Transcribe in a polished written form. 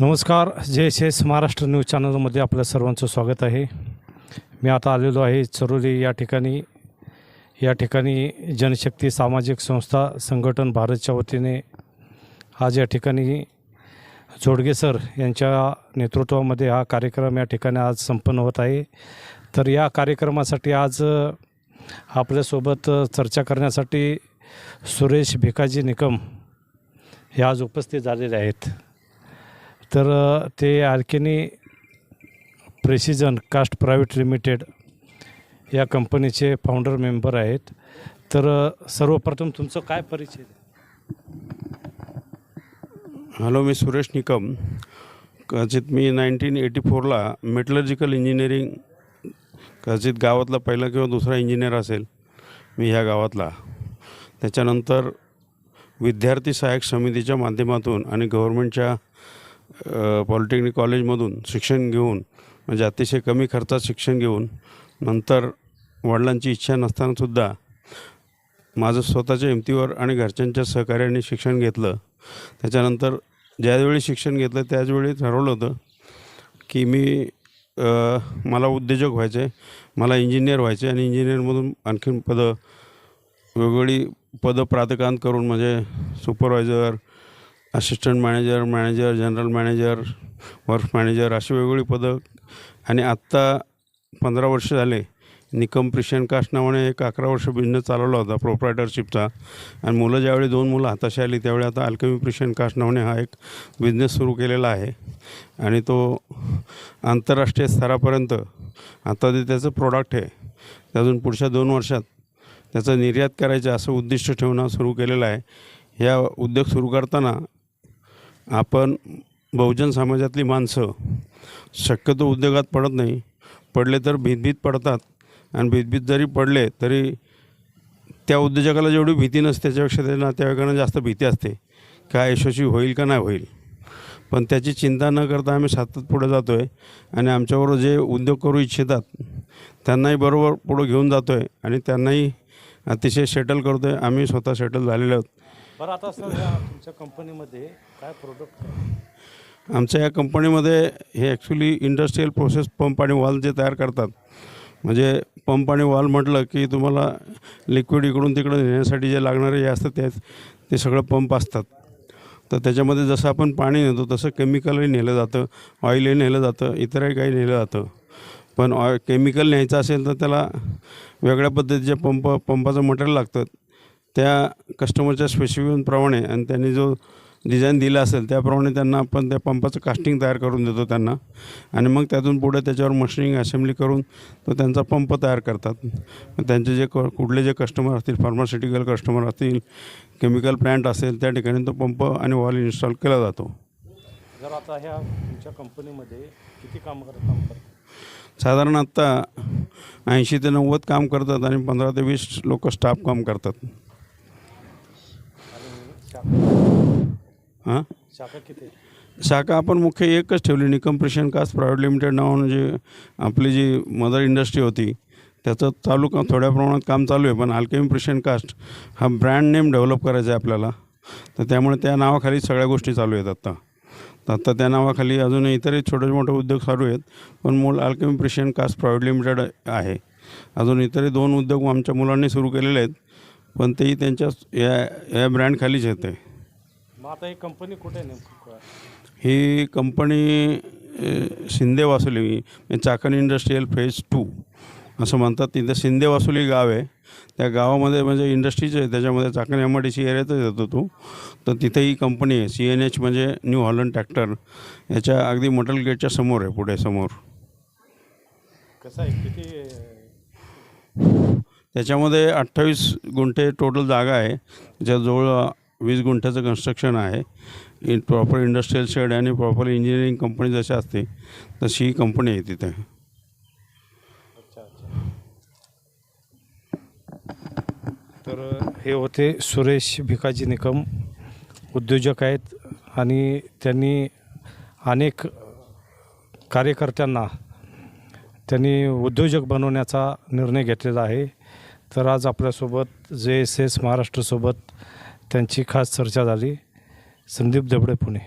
नमस्कार, JSS Maharashtra news चॅनलमध्ये आपल्या सर्वांचं स्वागत आहे. मी आता आलेलो आहे चरोली या ठिकाणी जनशक्ती सामाजिक संस्था संघटन भारतच्या वतीने आज या ठिकाणी जोडगे सर यांच्या नेतृत्वामध्ये हा कार्यक्रम या ठिकाणी आज संपन्न होत आहे. तर या कार्यक्रमासाठी आज आपल्यासोबत चर्चा करण्यासाठी सुरेश भिकाजी निकम हे आज उपस्थित झालेले आहेत. तर ते आर्केनी प्रेसिजन कास्ट प्रायव्हेट लिमिटेड या कंपनीचे फाउंडर मेंबर आहेत. तर सर्वप्रथम तुमचं काय परिचय? हॅलो, मी सुरेश निकम. कदाचित मी 1984ला मेटलर्जिकल इंजिनिअरिंग, कदाचित गावातला पहिला किंवा दुसरा इंजिनियर असेल मी ह्या गावातला. त्याच्यानंतर विद्यार्थी सहाय्यक समितीच्या माध्यमातून आणि गव्हर्मेंटच्या पॉलिटेक्निक कॉलेजमधून शिक्षण घेऊन, म्हणजे अतिशय कमी खर्चात शिक्षण घेऊन, नंतर वडिलांची इच्छा नसतानासुद्धा माझं स्वतःच्या हिमतीवर आणि घरच्यांच्या सहकार्याने शिक्षण घेतलं. त्याच्यानंतर ज्यावेळी शिक्षण घेतलं त्याचवेळी ठरवलं होतं की मला उद्योजक व्हायचं आहे, मला इंजिनियर व्हायचे आणि इंजिनियरमधून आणखीन वेगवेगळी पदं प्राधिकांत करून, म्हणजे supervisor, assistant manager, general manager, work manager अशी वेगवेगळी पदं. आणि आत्ता 15 वर्ष झाले निकम प्रिशियन कास्ट नावाने एक 11 वर्ष बिझनेस चालवला होता प्रोप्रायटरशिपचा. आणि मुलं ज्यावेळी 2 मुलं हाताशी आली त्यावेळी आता अल्केमी प्रिशियन कास्ट नावाने हा एक बिझनेस सुरू केलेला आहे. आणि तो आंतरराष्ट्रीय स्तरापर्यंत आता ते त्याचं प्रोडक्ट आहे. अजून पुढच्या 2 वर्षात त्याचं निर्यात करायचं असं उद्दिष्ट ठेवणं सुरू केलेलं आहे. ह्या उद्योग सुरू करताना आपण बहुजन समाजातली माणसं शक्यतो उद्योगात पडत नाही, पडले तर भीतभीत पडतात. आणि भीतभीत जरी पडले तरी त्या उद्योजकाला जेवढी भीती नसते त्याच्यापेक्षा त्या नातेवाईकांना जास्त भीती असते, काय यशस्वी होईल का नाही होईल. पण त्याची चिंता न करता आम्ही सतत पुढे जातो आहे. आणि आमच्याबरोबर जे उद्योग करू इच्छितात त्यांनाही बरोबर पुढं घेऊन जातो आहे आणि त्यांनाही अतिशय सेटल करतो आहे. आम्ही स्वतः सेटल झालेले आहोत. बरं, आता सर तुमच्या कंपनीमध्ये काय प्रोडक्ट आहे? आमच्या या कंपनीमध्ये हे ॲक्च्युली इंडस्ट्रीयल प्रोसेस पंप आणि वॉल जे तयार करतात. म्हणजे पंप आणि वॉल म्हटलं की तुम्हाला लिक्विड इकडून तिकडं नेण्यासाठी जे लागणारे हे असतं ते सगळं पंप असतात. तर त्याच्यामध्ये जसं आपण पाणी नेतो तसं केमिकलही नेलं जातं, ऑइलही नेलं जातं, इतरही काही नेलं जातं. पण केमिकल न्यायचं असेल तर त्याला वेगळ्या पद्धतीचे पंपाचं मटेरियल लागतं. त्या कस्टमरच्या स्पेसिफिकेशनप्रमाणे आणि त्यांनी जो डिझाईन दिला असेल त्याप्रमाणे त्यांना आपण त्या पंपाचं कास्टिंग तयार करून देतो त्यांना. आणि मग त्यातून पुढे त्याच्यावर मशिनिंग असेंब्ली करून तो त्यांचा पंप तयार करतात. त्यांचे जे कुठले जे कस्टमर असतील, फार्मास्युटिकल कस्टमर असतील, केमिकल प्लॅन्ट असेल, त्या ठिकाणी तो पंप आणि वॉल इन्स्टॉल केला जातो. जर आता ह्या तुमच्या कंपनीमध्ये किती काम करतात? साधारण आत्ता 80 ते 90 काम करतात आणि 15 ते 20 लोक स्टाफ काम करतात. हां, शाखा किती? शाखा आपण मुख्य एकच ठेवली, निकम प्रिशियन कास्ट प्रायव्हेट लिमिटेड नावानं जे आपली जी मदर इंडस्ट्री होती त्याचं थोड्या प्रमाणात काम चालू आहे. पण अल्केमी प्रिशियन कास्ट हा ब्रँड नेम डेव्हलप करायचा आहे आपल्याला. तर त्यामुळे त्या नावाखाली सगळ्या गोष्टी चालू आहेत आत्ता त्या नावाखाली अजून इतरही छोटे मोठे उद्योग चालू आहेत. पण मूळ अल्केमी प्रिशियन कास्ट प्रायव्हेट लिमिटेड आहे. अजून इतरही 2 उद्योग आमच्या मुलांनी सुरू केलेले आहेत, पण तेही त्यांच्या या ब्रँडखालीच येते. मग आता ही कंपनी कुठे नेमकं? ही company Shinde Vasuli, Chakan industrial phase 2 असं म्हणतात. तिथं शिंदे वासुली गाव आहे. त्या गावामध्ये म्हणजे इंडस्ट्रीज आहे, त्याच्यामध्ये चाकण MIDC एरियातच येतो तो. तर तिथे ही कंपनी आहे. CNH म्हणजे न्यू हॉलंड ट्रॅक्टर, याच्या अगदी मटल गेटच्या समोर आहे, पुढे समोर. कसं आहे, किती? त्याच्यामध्ये 28 गुंठे टोटल जागा आहे. त्याच्याजवळ 20 गुंठ्याचं कन्स्ट्रक्शन आहे. प्रॉपर इंडस्ट्रीयल शेड आणि प्रॉपर इंजिनिअरिंग कंपनी जशी असते तशी ही कंपनी आहे तिथे. अच्छा. तर हे होते सुरेश भिकाजी निकम, उद्योजक आहेत आणि त्यांनी अनेक कार्यकर्त्यांना उद्योजक बनवण्याचा निर्णय घेतलेला आहे. तर आज आपल्यासोबत JSS महाराष्ट्रसोबत त्यांची खास चर्चा झाली. संदीप दबडे, पुणे.